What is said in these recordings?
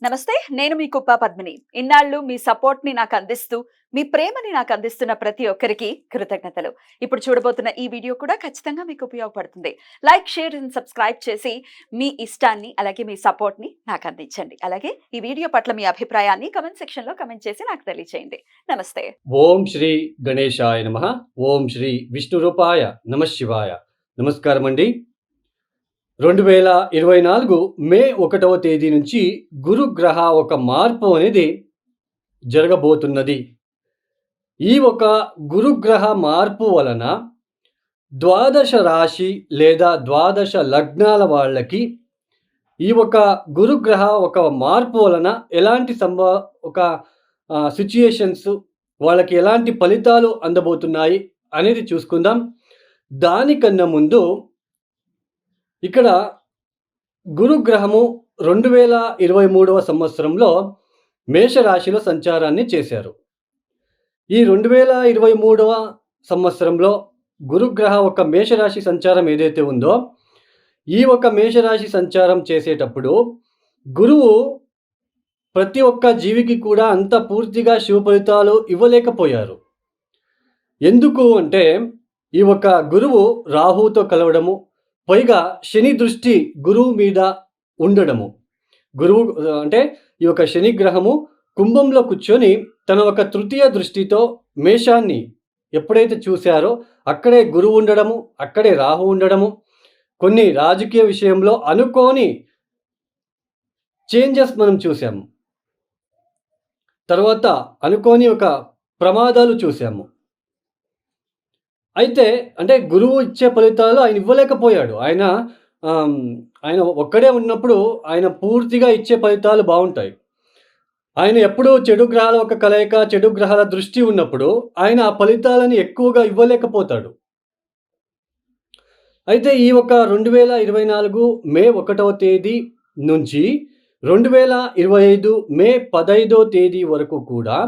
నమస్తే. నేను మీ కుప్ప పద్మిని. ఇన్నాళ్ళు మీ సపోర్ట్‌ని నాకందిస్తూ, మీ ప్రేమని నాకందిస్తున్న ప్రతి ఒక్కరికి కృతజ్ఞతలు. ఇప్పుడు చూడబోతున్న ఈ వీడియో కూడా ఖచ్చితంగా మీకు ఉపయోగపడుతుంది. లైక్, షేర్ అండ్ సబ్స్క్రైబ్ చేసి మీ ఇష్టాన్ని, అలాగే మీ సపోర్ట్‌ని నాకందించండి. అలాగే ఈ వీడియో పట్ల మీ అభిప్రాయాన్ని కామెంట్ సెక్షన్‌లో కామెంట్ చేసి నాకు తెలియజేయండి. నమస్తే. ఓం శ్రీ గణేశాయ నమః. ఓం శ్రీ విష్ణురూపాయ నమఃశివాయ. నమస్కారం అండి. 2024 మే 1వ తేదీ నుంచి గురుగ్రహ ఒక మార్పు అనేది జరగబోతున్నది. ఈ ఒక గురుగ్రహ మార్పు వలన ద్వాదశ రాశి లేదా ద్వాదశ లగ్నాల వాళ్ళకి ఈ ఒక గురుగ్రహ ఒక మార్పు వలన ఎలాంటి ఒక సిట్యుయేషన్స్ వాళ్ళకి ఎలాంటి ఫలితాలు అందబోతున్నాయి అనేది చూసుకుందాం. దానికన్నా ముందు ఇక్కడ గురుగ్రహము 2023వ సంవత్సరంలో మేషరాశిలో సంచారాన్ని చేశారు. ఈ 2023వ సంవత్సరంలో గురుగ్రహ ఒక మేషరాశి సంచారం ఏదైతే ఉందో, ఈ ఒక మేషరాశి సంచారం చేసేటప్పుడు గురువు ప్రతి ఒక్క జీవికి కూడా అంత పూర్తిగా శుభ ఫలితాలు ఇవ్వలేకపోయారు. ఎందుకు అంటే ఈ ఒక గురువు రాహుతో కలవడము, పైగా శని దృష్టి గురువు మీద ఉండడము. గురువు అంటే ఈ యొక్క శని గ్రహము కుంభంలో కూర్చొని తన ఒక తృతీయ దృష్టితో మేషాన్ని ఎప్పుడైతే చూశారో అక్కడే గురువు ఉండడము, అక్కడే రాహు ఉండడము, కొన్ని రాజకీయ విషయంలో అనుకోని చేంజెస్ మనం చూసాము. తర్వాత అనుకోని ఒక ప్రమాదాలు చూసాము. అయితే అంటే గురువు ఇచ్చే ఫలితాలు ఆయన ఇవ్వలేకపోయాడు. ఆయన ఒక్కడే ఉన్నప్పుడు ఆయన పూర్తిగా ఇచ్చే ఫలితాలు బావుంటాయి. ఆయన ఎప్పుడూ చెడు గ్రహాల ఒక కలయిక, చెడు గ్రహాల దృష్టి ఉన్నప్పుడు ఆయన ఆ ఫలితాలని ఎక్కువగా ఇవ్వలేకపోతాడు. అయితే ఈ ఒక 2024 మే 1వ తేదీ నుంచి 2025 మే 15వ తేదీ వరకు కూడా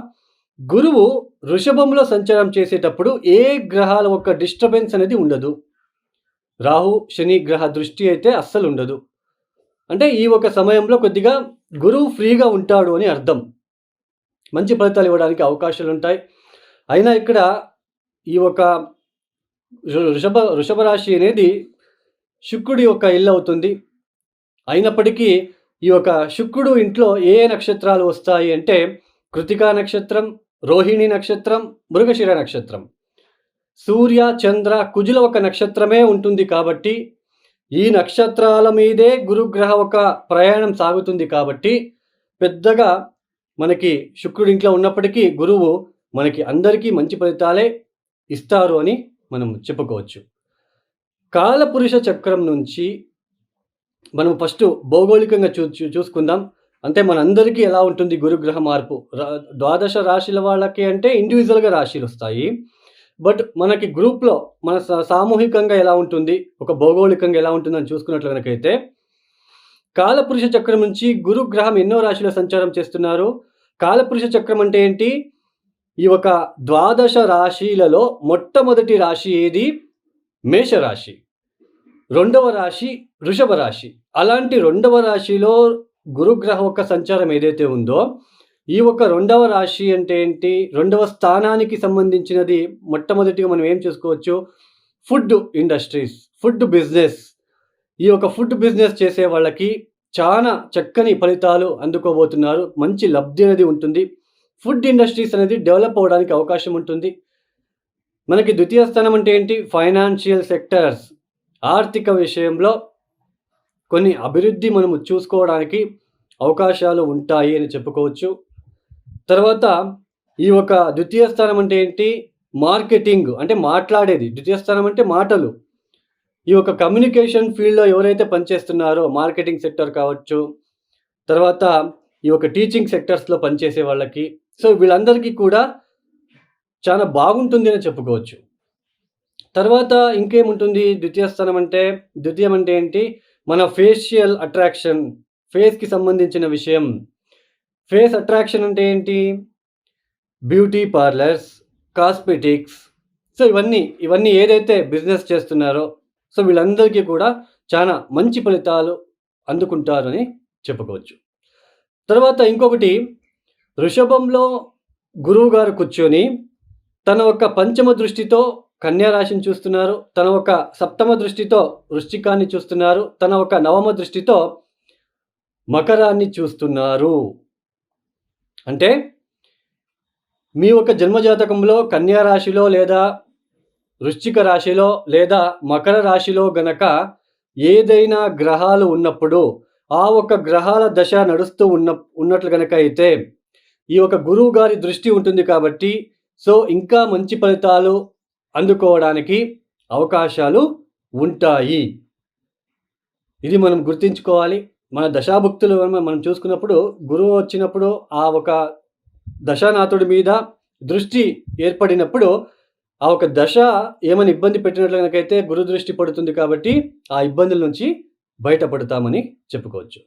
గురువు వృషభంలో సంచారం చేసేటప్పుడు ఏ గ్రహాల ఒక డిస్టర్బెన్స్ అనేది ఉండదు. రాహు, శని గ్రహ దృష్టి అయితే అస్సలు ఉండదు. అంటే ఈ ఒక సమయంలో కొద్దిగా గురువు ఫ్రీగా ఉంటాడు అని అర్థం. మంచి ఫలితాలు ఇవ్వడానికి అవకాశాలు ఉంటాయి. అయినా ఇక్కడ ఈ ఒక వృషభ రాశి అనేది శుక్రుడి యొక్క ఇల్లు అవుతుంది. అయినప్పటికీ ఈ యొక్క శుక్రుడు ఇంట్లో ఏ నక్షత్రాలు వస్తాయి అంటే కృతికా నక్షత్రం, రోహిణి నక్షత్రం, మృగశిర నక్షత్రం. సూర్య, చంద్ర, కుజుల ఒక నక్షత్రమే ఉంటుంది కాబట్టి ఈ నక్షత్రాల మీదే గురుగ్రహ ఒక ప్రయాణం సాగుతుంది కాబట్టి పెద్దగా మనకి శుక్రుడి ఇంట్లో ఉన్నప్పటికీ గురువు మనకి అందరికీ మంచి ఫలితాలే ఇస్తారు అని మనం చెప్పుకోవచ్చు. కాలపురుష చక్రం నుంచి మనం ఫస్ట్ భౌగోళికంగా చూసుకుందాం. అంటే మనందరికీ ఎలా ఉంటుంది గురుగ్రహ మార్పు? ద్వాదశ రాశుల వాళ్ళకి అంటే ఇండివిజువల్‌గా రాశులు వస్తాయి. బట్ మనకి గ్రూప్‌లో మన సామూహికంగా ఎలా ఉంటుంది? ఒక భౌగోళికంగా ఎలా ఉంటుందని చూసుకున్నట్లు గనకైతే కాలపురుష చక్రం నుంచి గురుగ్రహం ఎన్నో రాశిలో సంచారం చేస్తున్నారు. కాలపురుష చక్రం అంటే ఏంటి? ఈ ఒక ద్వాదశ రాశిలలో మొట్టమొదటి రాశి ఏది? మేషరాశి. రెండవ రాశి వృషభ రాశి. అలాంటి రెండవ రాశిలో గురుగ్రహ యొక్క సంచారం ఏదైతే ఉందో, ఈ ఒక రెండవ రాశి అంటే ఏంటి? రెండవ స్థానానికి సంబంధించినది. మొట్టమొదటిగా మనం ఏం చూసుకోవచ్చు? Food industries, food business. ఈ యొక్క ఫుడ్ బిజినెస్ చేసే వాళ్ళకి చాలా చక్కని ఫలితాలు అందుకోబోతున్నారు. మంచి లబ్ధి అనేది ఉంటుంది. ఫుడ్ ఇండస్ట్రీస్ అనేది డెవలప్ అవ్వడానికి అవకాశం ఉంటుంది. మనకి ద్వితీయ స్థానం అంటే ఏంటి? Financial sectors. ఆర్థిక విషయంలో కొన్ని అభివృద్ధి మనము చూసుకోవడానికి అవకాశాలు ఉంటాయి అని చెప్పుకోవచ్చు. తర్వాత ఈ ఒక ద్వితీయ స్థానం అంటే ఏంటి? మార్కెటింగ్ అంటే మాట్లాడేది. ద్వితీయ స్థానం అంటే మాటలు. ఈ యొక్క కమ్యూనికేషన్ ఫీల్డ్‌లో ఎవరైతే పనిచేస్తున్నారో మార్కెటింగ్ సెక్టర్ కావచ్చు, తర్వాత ఈ యొక్క టీచింగ్ సెక్టర్స్‌లో పనిచేసే వాళ్ళకి, సో వీళ్ళందరికీ కూడా చాలా బాగుంటుంది అని చెప్పుకోవచ్చు. తర్వాత ఇంకేముంటుంది? ద్వితీయం అంటే ఏంటి? మన ఫేషియల్ అట్రాక్షన్, ఫేస్‌కి సంబంధించిన విషయం. ఫేస్ అట్రాక్షన్ అంటే ఏంటి? Beauty parlours, cosmetics. సో ఇవన్నీ ఏదైతే బిజినెస్ చేస్తున్నారో సో వీళ్ళందరికీ కూడా చాలా మంచి ఫలితాలు అందుకుంటారని చెప్పుకోవచ్చు. తర్వాత ఇంకొకటి, వృషభంలో గురువు గారు కూర్చొని తన ఒక పంచమ దృష్టితో కన్యా రాశిని చూస్తున్నారు, తన ఒక సప్తమ దృష్టితో వృశ్చికాన్ని చూస్తున్నారు, తన ఒక నవమ దృష్టితో మకరాన్ని చూస్తున్నారు. అంటే మీ యొక్క జన్మజాతకంలో కన్యా రాశిలో లేదా వృశ్చిక రాశిలో లేదా మకర రాశిలో గనక ఏదైనా గ్రహాలు ఉన్నప్పుడు ఆ ఒక గ్రహాల దశ నడుస్తూ ఉన్నట్లు గనక అయితే ఈ ఒక గురువు గారి దృష్టి ఉంటుంది కాబట్టి సో ఇంకా మంచి ఫలితాలు అందుకోవడానికి అవకాశాలు ఉంటాయి. ఇది మనం గుర్తుంచుకోవాలి. మన దశాభుక్తులు మనం చూసుకున్నప్పుడు గురువు వచ్చినప్పుడు ఆ ఒక దశానాథుడి మీద దృష్టి ఏర్పడినప్పుడు ఆ ఒక దశ ఏమైనా ఇబ్బంది పెట్టినట్లు కనుకైతే గురు దృష్టి పడుతుంది కాబట్టి ఆ ఇబ్బందుల నుంచి బయటపడతామని చెప్పుకోవచ్చు.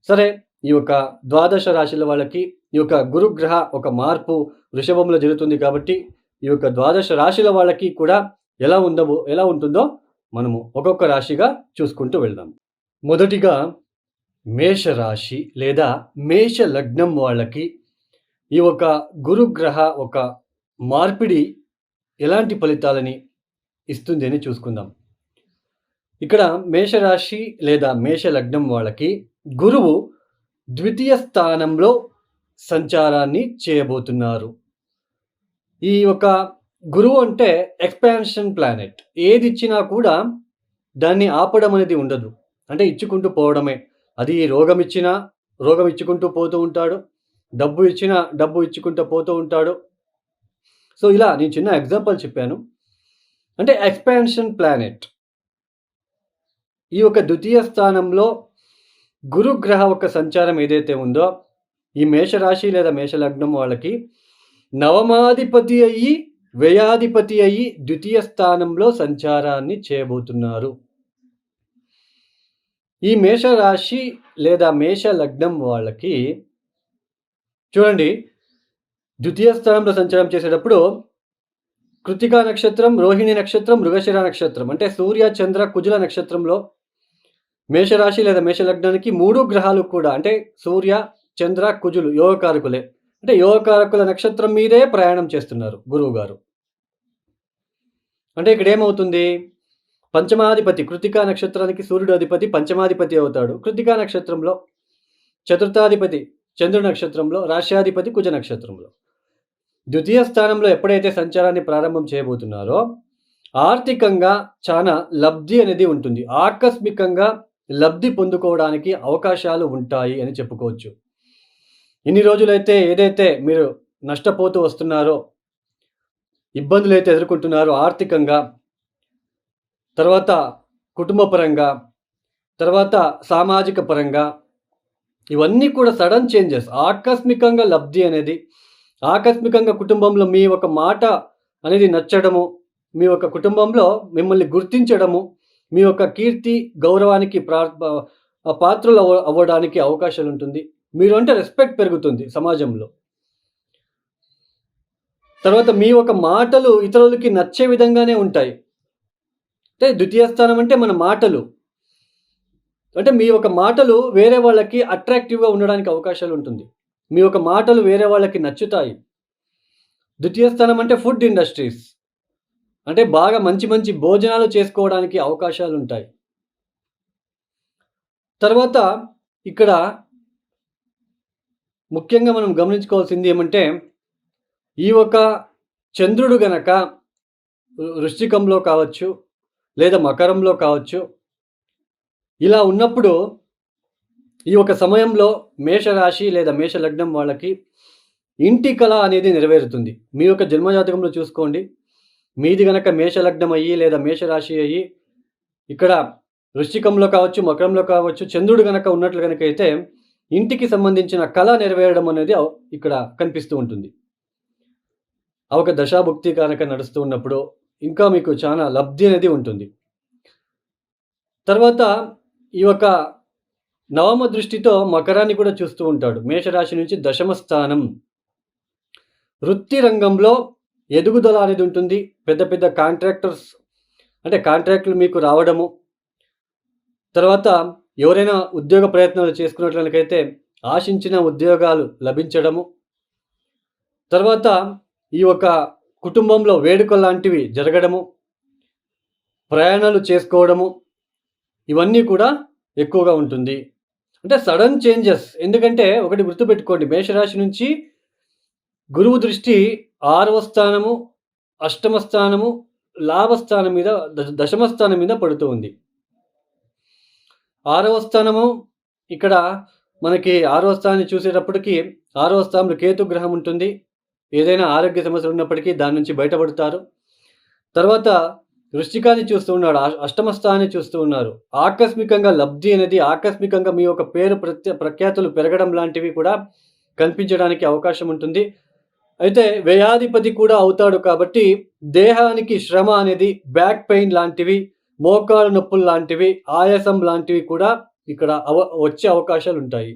సరే, ఈ యొక్క ద్వాదశ రాశుల వాళ్ళకి ఈ యొక్క గురుగ్రహ ఒక మార్పు వృషభంలో జరుగుతుంది కాబట్టి ఈ యొక్క ద్వాదశ రాశుల వాళ్ళకి కూడా ఎలా ఉంటుందో మనము ఒక్కొక్క రాశిగా చూసుకుంటూ వెళ్దాం. మొదటిగా మేషరాశి లేదా మేష లగ్నం వాళ్ళకి ఈ ఒక గురుగ్రహ ఒక మార్పిడి ఎలాంటి ఫలితాలని ఇస్తుంది అని చూసుకుందాం. ఇక్కడ మేషరాశి లేదా మేష లగ్నం వాళ్ళకి గురువు ద్వితీయ స్థానంలో సంచారాన్ని చేయబోతున్నారు. ఈ యొక్క గురువు అంటే ఎక్స్పాన్షన్ ప్లానెట్. ఏది ఇచ్చినా కూడా దాన్ని ఆపడం అనేది ఉండదు. అంటే ఇచ్చుకుంటూ పోవడమే. అది రోగం ఇచ్చినా రోగం ఇచ్చుకుంటూ పోతూ ఉంటాడు, డబ్బు ఇచ్చినా డబ్బు ఇచ్చుకుంటూ పోతూ ఉంటాడు. సో ఇలా నేను చిన్న ఎగ్జాంపుల్ చెప్పాను. అంటే ఎక్స్పాన్షన్ ప్లానెట్. ఈ యొక్క ద్వితీయ స్థానంలో గురుగ్రహ ఒక సంచారం ఏదైతే ఉందో ఈ మేషరాశి లేదా మేషలగ్నం వాళ్ళకి నవమాధిపతి అయ్యి వ్యయాధిపతి అయ్యి ద్వితీయ స్థానంలో సంచారాన్ని చేయబోతున్నారు. ఈ మేషరాశి లేదా మేష లగ్నం వాళ్ళకి చూడండి, ద్వితీయ స్థానంలో సంచారం చేసేటప్పుడు కృతికా నక్షత్రం, రోహిణి నక్షత్రం, మృగశిర నక్షత్రం అంటే సూర్య చంద్ర కుజుల నక్షత్రంలో మేషరాశి లేదా మేషలగ్నానికి 3 గ్రహాలు కూడా అంటే సూర్య చంద్ర కుజులు యోగకారకులే. అంటే యోగకారకుల నక్షత్రం మీదే ప్రయాణం చేస్తున్నారు గురువు గారు. అంటే ఇక్కడ ఏమవుతుంది, పంచమాధిపతి కృతికా నక్షత్రానికి సూర్యుడు అధిపతి పంచమాధిపతి అవుతాడు. కృతికా నక్షత్రంలో చతుర్థాధిపతి చంద్రుడి నక్షత్రంలో, రాశ్యాధిపతి కుజ నక్షత్రంలో. ద్వితీయ స్థానంలో ఎప్పుడైతే సంచారాన్ని ప్రారంభం చేయబోతున్నారో ఆర్థికంగా చాలా లబ్ధి అనేది ఉంటుంది. ఆకస్మికంగా లబ్ధి పొందుకోవడానికి అవకాశాలు ఉంటాయి అని చెప్పుకోవచ్చు. ఇన్ని రోజులైతే ఏదైతే మీరు నష్టపోతూ వస్తున్నారో, ఇబ్బందులు అయితే ఎదుర్కొంటున్నారో ఆర్థికంగా, తర్వాత కుటుంబపరంగా, తర్వాత సామాజిక పరంగా, ఇవన్నీ కూడా సడన్ చేంజెస్. ఆకస్మికంగా లబ్ధి అనేది, ఆకస్మికంగా కుటుంబంలో మీ ఒక మాట అనేది నచ్చడము, మీ యొక్క కుటుంబంలో మిమ్మల్ని గుర్తించడము, మీ యొక్క కీర్తి గౌరవానికి పాత్రలు అవ్వడానికి అవకాశాలు ఉంటుంది. మీరు అంటే రెస్పెక్ట్ పెరుగుతుంది సమాజంలో. తర్వాత మీ ఒక మాటలు ఇతరులకి నచ్చే విధంగానే ఉంటాయి. అంటే ద్వితీయ స్థానం అంటే మన మాటలు. అంటే మీ యొక్క మాటలు వేరే వాళ్ళకి అట్రాక్టివ్గా ఉండడానికి అవకాశాలు ఉంటుంది. మీ యొక్క మాటలు వేరే వాళ్ళకి నచ్చుతాయి. ద్వితీయ స్థానం అంటే ఫుడ్ ఇండస్ట్రీస్. అంటే బాగా మంచి మంచి భోజనాలు చేసుకోవడానికి అవకాశాలు ఉంటాయి. తర్వాత ఇక్కడ ముఖ్యంగా మనం గమనించుకోవాల్సింది ఏమంటే, ఈ ఒక చంద్రుడు గనక వృశ్చికంలో కావచ్చు లేదా మకరంలో కావచ్చు, ఇలా ఉన్నప్పుడు ఈ ఒక సమయంలో మేషరాశి లేదా మేష లగ్నం వాళ్ళకి ఇంటి కళ అనేది నెరవేరుతుంది. మీ యొక్క జన్మజాతకంలో చూసుకోండి. మీది గనక మేష లగ్నం అయ్యి లేదా మేషరాశి అయ్యి ఇక్కడ వృశ్చికంలో కావచ్చు మకరంలో కావచ్చు చంద్రుడు గనక ఉన్నట్లు గనక అయితే ఇంటికి సంబంధించిన కళ నెరవేరడం అనేది ఇక్కడ కనిపిస్తూ ఉంటుంది. ఆ ఒక దశాభుక్తి కనుక నడుస్తూ ఉన్నప్పుడు ఇంకా మీకు చాలా లబ్ధి అనేది ఉంటుంది. తర్వాత ఈ యొక్క నవమ దృష్టితో మకరాన్ని కూడా చూస్తూ ఉంటాడు. మేషరాశి నుంచి దశమ స్థానం. వృత్తి రంగంలో ఎదుగుదల అనేది ఉంటుంది. పెద్ద పెద్ద కాంట్రాక్టర్స్ అంటే కాంట్రాక్టులు మీకు రావడము, తర్వాత ఎవరైనా ఉద్యోగ ప్రయత్నాలు చేసుకున్నట్లయితే ఆశించిన ఉద్యోగాలు లభించడము, తర్వాత ఈ యొక్క కుటుంబంలో వేడుకలు లాంటివి జరగడము, ప్రయాణాలు చేసుకోవడము, ఇవన్నీ కూడా ఎక్కువగా ఉంటుంది. అంటే సడన్ చేంజెస్. ఎందుకంటే ఒకటి గుర్తుపెట్టుకోండి, మేషరాశి నుంచి గురువు దృష్టి 6వ స్థానము, అష్టమ స్థానము, లాభస్థానం మీద, దశమ స్థానం మీద పడుతూ ఉంది. 6వ స్థానము ఇక్కడ మనకి 6వ స్థానాన్ని చూసేటప్పటికి 6వ స్థానంలో కేతు గ్రహం ఉంటుంది. ఏదైనా ఆరోగ్య సమస్యలు ఉన్నప్పటికీ దాని నుంచి బయటపడతారు. తర్వాత వృశ్చికాన్ని చూస్తూ ఉన్నాడు, అష్టమ స్థానాన్ని చూస్తూ ఉన్నారు. ఆకస్మికంగా లబ్ధి అనేది, ఆకస్మికంగా మీ యొక్క పేరు ప్రఖ్యాతులు పెరగడం లాంటివి కూడా కనిపించడానికి అవకాశం ఉంటుంది. అయితే వ్యయాధిపతి కూడా అవుతాడు కాబట్టి దేహానికి శ్రమ అనేది, బ్యాక్ పెయిన్ లాంటివి, మోకాలు నొప్పులు లాంటివి, ఆయాసం లాంటివి కూడా ఇక్కడ వచ్చే అవకాశాలు ఉంటాయి.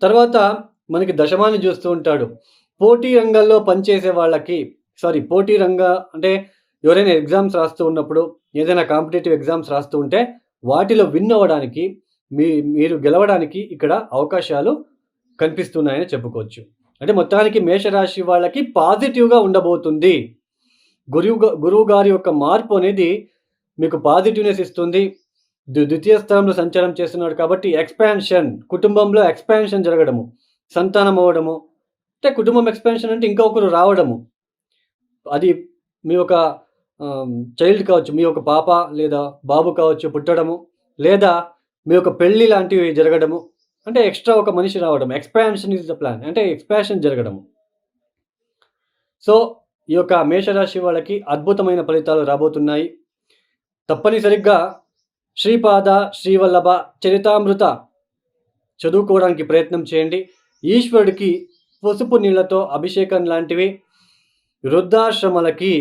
తర్వాత మనకి దశమాన్ని చూస్తూ ఉంటాడు. పోటీ రంగాల్లో పనిచేసే వాళ్ళకి, పోటీ అంటే ఎవరైనా ఎగ్జామ్స్ రాస్తూ ఉన్నప్పుడు, ఏదైనా కాంపిటేటివ్ ఎగ్జామ్స్ రాస్తూ ఉంటే వాటిలో విన్ అవ్వడానికి, మీరు గెలవడానికి ఇక్కడ అవకాశాలు కనిపిస్తున్నాయని చెప్పుకోవచ్చు. అంటే మొత్తానికి మేషరాశి వాళ్ళకి పాజిటివ్‌గా ఉండబోతుంది. గురువు గారి యొక్క మార్పు అనేది మీకు పాజిటివ్‌నెస్ ఇస్తుంది. ద్వితీయ స్థానంలో సంచారం చేస్తున్నాడు కాబట్టి ఎక్స్‌పాన్షన్, కుటుంబంలో ఎక్స్‌పాన్షన్ జరగడము, సంతానం అవ్వడము. అంటే కుటుంబం ఎక్స్‌పాన్షన్ అంటే ఇంకొకరు రావడము. అది మీ యొక్క చైల్డ్ కావచ్చు, మీ యొక్క పాప లేదా బాబు కావచ్చు పుట్టడము, లేదా మీ యొక్క పెళ్లి లాంటివి జరగడము. అంటే ఎక్స్ట్రా ఒక మనిషి రావడం. Expansion is the plan. అంటే ఎక్స్‌పాన్షన్ జరగడము. సో ఈ యొక్క మేషరాశి వాళ్ళకి అద్భుతమైన ఫలితాలు రాబోతున్నాయి. తప్పనిసరిగా శ్రీపాద శ్రీవల్లభ చరితామృత చదువుకోవడానికి ప్రయత్నం చేయండి. ఈశ్వరుడికి పసుపు నీళ్లతో అభిషేకం లాంటివి, వృద్ధాశ్రమాలకి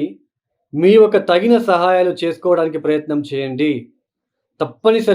మీ యొక్క తగిన సహాయాలు చేసుకోవడానికి ప్రయత్నం చేయండి. తప్పనిసరిగా